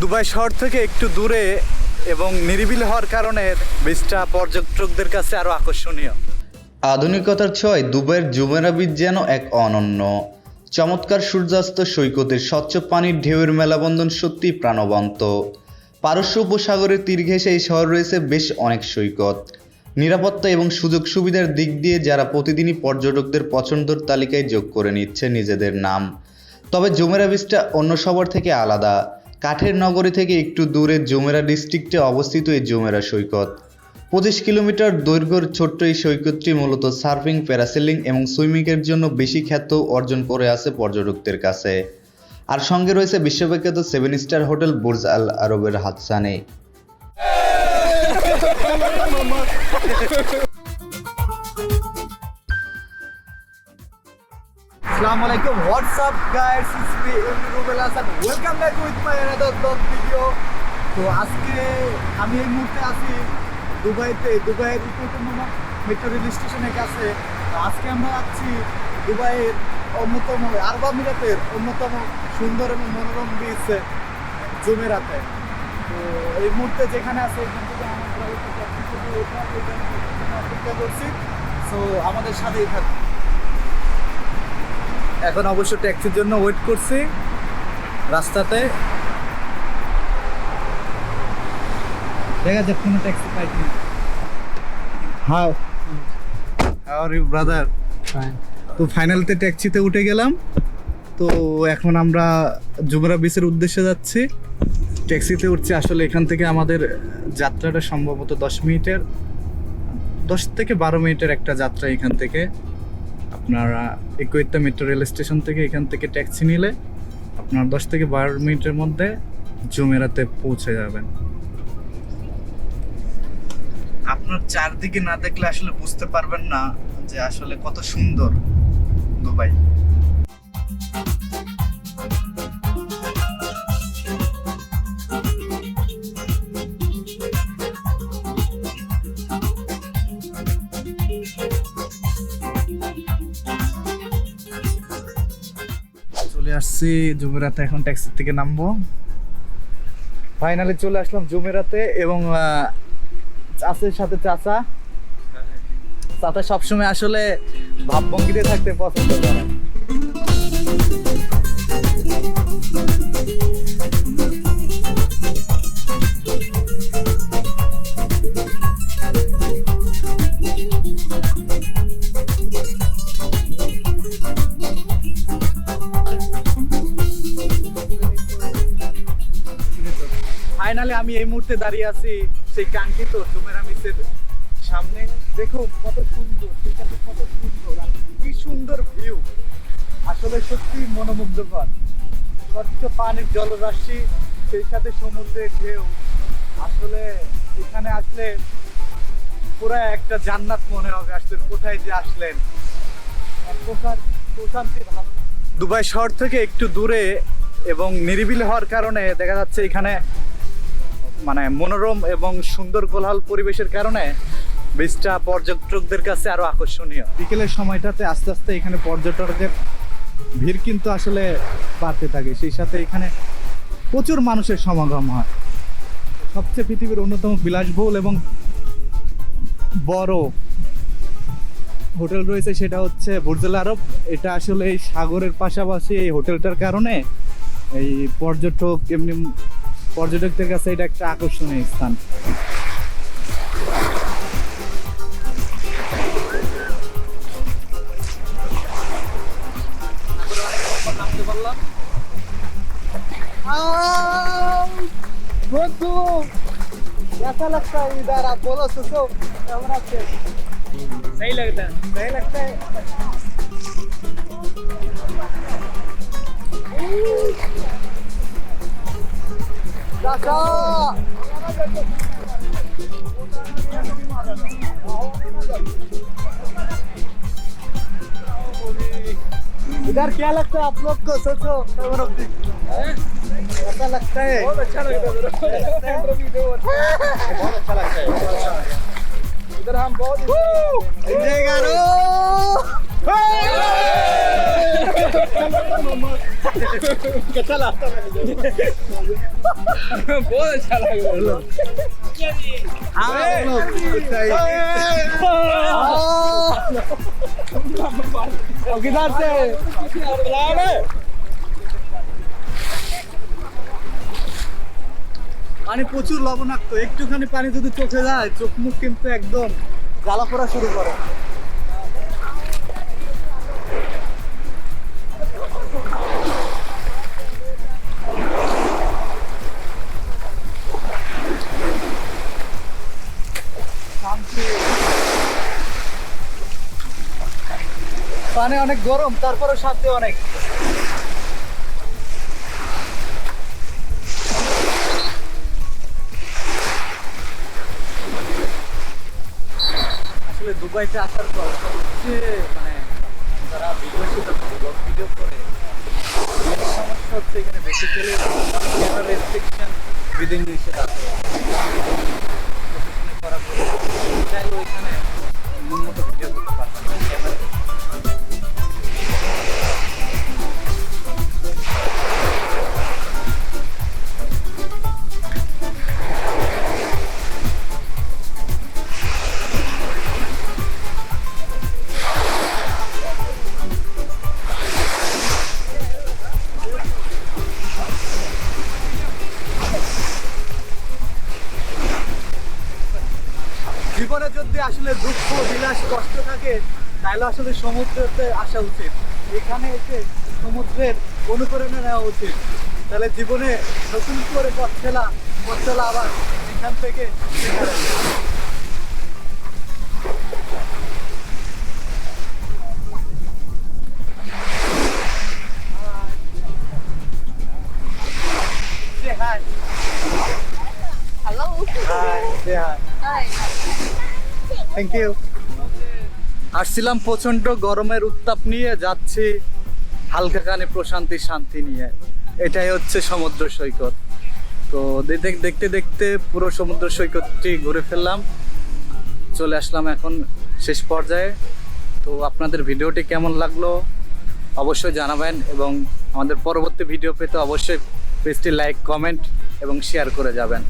Dubai শহর থেকে একটু দূরে এবং নিরিবিলি হওয়ার কারণে বিচটা পর্যটকদের কাছে আরো আকর্ষণীয়। আধুনিকতার ছোঁয়ায় দুবাইয়ের জুমেরা বিচ যেন এক অনন্য চমৎকার সূর্যাস্ত সৈকতের স্বচ্ছ পানির ঢেউয়ের মেলাবন্ধন সত্যিই প্রাণবন্ত। পারস্য উপসাগরের তীর ঘেঁষে এই শহর রয়েছে বেশ অনেক সৈকত। নিরাপত্তা এবং সুযোগ সুবিধার দিক দিয়ে যারা প্রতিদিনই পর্যটকদের পছন্দের তালিকায় যোগ করে নিচ্ছে নিজেদের নাম। তবে জুমেরা বিচটা অন্য সবার থেকে আলাদা। কাঠের নগরী থেকে একটু দূরে জুমেরা ডিস্ট্রিক্টে অবস্থিত এই জুমেরা সৈকত। 25 কিলোমিটার দৈর্ঘ্যের ছোট্ট এই সৈকতটি মূলত সার্ফিং, প্যারাসেলিং এবং সুইমিংয়ের জন্য বেশি খ্যাত অর্জন করে আছে পর্যটকদের কাছে। আর সঙ্গে রয়েছে বিশ্ববিখ্যাত 7 স্টার হোটেল বুর্জ আল আরবের হাতছানি। আসসালামু আলাইকুম, WhatsApp guys, it's me Rubel Hasan, welcome back with my another blog video. তো আজকে আমি এই মুহূর্তে আছি দুবাইয়ের ইকোটোমা মেট্রো রেল স্টেশনের কাছে। তো আজকে আমরা যাচ্ছি দুবাইয়ের অন্যতম আরব আমিরাতের অন্যতম সুন্দর এবং মনোরম বিচ জুমেরাতে। তো এই মুহূর্তে যেখানে আছে এখান থেকে আমরা অপেক্ষা করছি। সো আমাদের সাথেই থাকুন। এখন অবশ্য ট্যাক্সির জন্য ওয়েট করছি রাস্তাতে। দেখা যাক কোনো ট্যাক্সি পাই কিনা। How are you brother? তো ফাইনালতে ট্যাক্সিতে উঠে গেলাম। তো এখন আমরা জুমেরা বিচের উদ্দেশ্যে যাচ্ছি। ট্যাক্সিতে উঠছি। আসলে এখান থেকে আমাদের যাত্রাটা সম্ভবত 10 থেকে 12 মিনিটের একটা যাত্রা। এখান থেকে আপনারা ইকুয়েটটা মেট্রো রেল স্টেশন থেকে এখান থেকে ট্যাক্সি নিলে আপনার 10 থেকে 12 মিনিটের মধ্যে জুমেরাতে পৌঁছে যাবেন। আপনার চারদিকে না দেখলে আসলে বুঝতে পারবেন না যে আসলে কত সুন্দর দুবাই। চলে আসছি জুমেরাতে, এখন ট্যাক্সি থেকে নামবো। ফাইনালি চলে আসলাম জুমেরাতে এবং চাচার সাথে চাচা সবসময় আসলে ভাবভঙ্গিতে থাকতে পছন্দ করে। ফাইনালি আমি এই মুহূর্তে দাঁড়িয়ে আছি সেই কাঙ্ক্ষিত জুমেরা বিচের সামনে। দেখুন কত সুন্দর, সেটাতে কত সুন্দর, আর কি সুন্দর ভিউ। আসলে সত্যি মনোমুগ্ধকর। স্বচ্ছ পানির জলরাশি, সেই সাথে সমুদ্রের ঢেউ। আসলে এখানে আসলে পুরো একটা জান্নাত মনে হবে। আসলে কোথায় যে আসলেন, এক প্রকার প্রশান্তি, ভালো। দুবাই শহর থেকে একটু দূরে এবং নিরিবিলি হওয়ার কারণে দেখা যাচ্ছে এখানে মানে মনোরম এবং সুন্দর কোলাহল পরিবেশের কারণে বিচটা পর্যটকদের কাছে আরো আকর্ষণীয়। বিকেলের সময়টাতে আস্তে আস্তে এখানে পর্যটকদের ভিড় কিন্তু আসলে বাড়তে থাকে। সেই সাথে এখানে প্রচুর মানুষের সমাগম হয়। সবচেয়ে পৃথিবীর অন্যতম বিলাসবহুল এবং বড় হোটেল রয়েছে, সেটা হচ্ছে বুর্জ আল আরব। এটা আসলে এই সাগরের পাশাপাশি এই হোটেলটার কারণে এই পর্যটকদের কাছে এটা একটা আকর্ষণীয় স্থান। বন্ধু कैसा लगता है इधर? आप बोलो सुसो, कैमरा से सही लगता है। चाचा इधर क्या लगता है आप लोग को? सोचो, कैसा लगता है? बहुत अच्छा लगता है। बहुत अच्छा लगता है। इधर हम बहुत एंजॉय करो। পানি প্রচুর লবণাক্ত, একটুখানি পানি যদি চোখে যায় চোখ মুখ কিন্তু একদম জ্বালা পোড়া শুরু করে। পানি অনেক গরম, তারপরে শান্তি অনেক। আসলে দুবাইতে আসার পর সবচেয়ে মানে যারা ভিডিও করে মেন সমস্যা হচ্ছে এখানে বেসিক্যালি রেস্ট্রিকশন বিধিং নিষেধ আছে। প্রশাসনে করা পড়ে চাইলেও এখানে উন্নত ভিডিও করতে পারছে না ক্যামেরা। জীবনে যদি আসলে দুঃখ বিলাস কষ্ট থাকে তাহলে আসলে সমুদ্রতে আসা উচিত, এখানে এসে সমুদ্রের অনুপ্রেরণা নেওয়া উচিত। তাহলে জীবনে নতুন করে পথ চলা আবার এখান থেকে সেখানে। Say hi. Hello. Hi. Say hi. Hi. Thank you. আসছিলাম প্রচন্ড গরমের উত্তাপ নিয়ে, যাচ্ছি হালকাখানি প্রশান্তি শান্তি নিয়ে। এটাই হচ্ছে সমুদ্র সৈকত। তো দেখতে দেখতে পুরো সমুদ্র সৈকতটি ঘুরে ফেললাম, চলে আসলাম এখন শেষ পর্যায়ে। তো আপনাদের ভিডিওটি কেমন লাগলো অবশ্যই জানাবেন, এবং আমাদের পরবর্তী ভিডিও পেতে অবশ্যই পেজটি লাইক, কমেন্ট এবং শেয়ার করে যাবেন।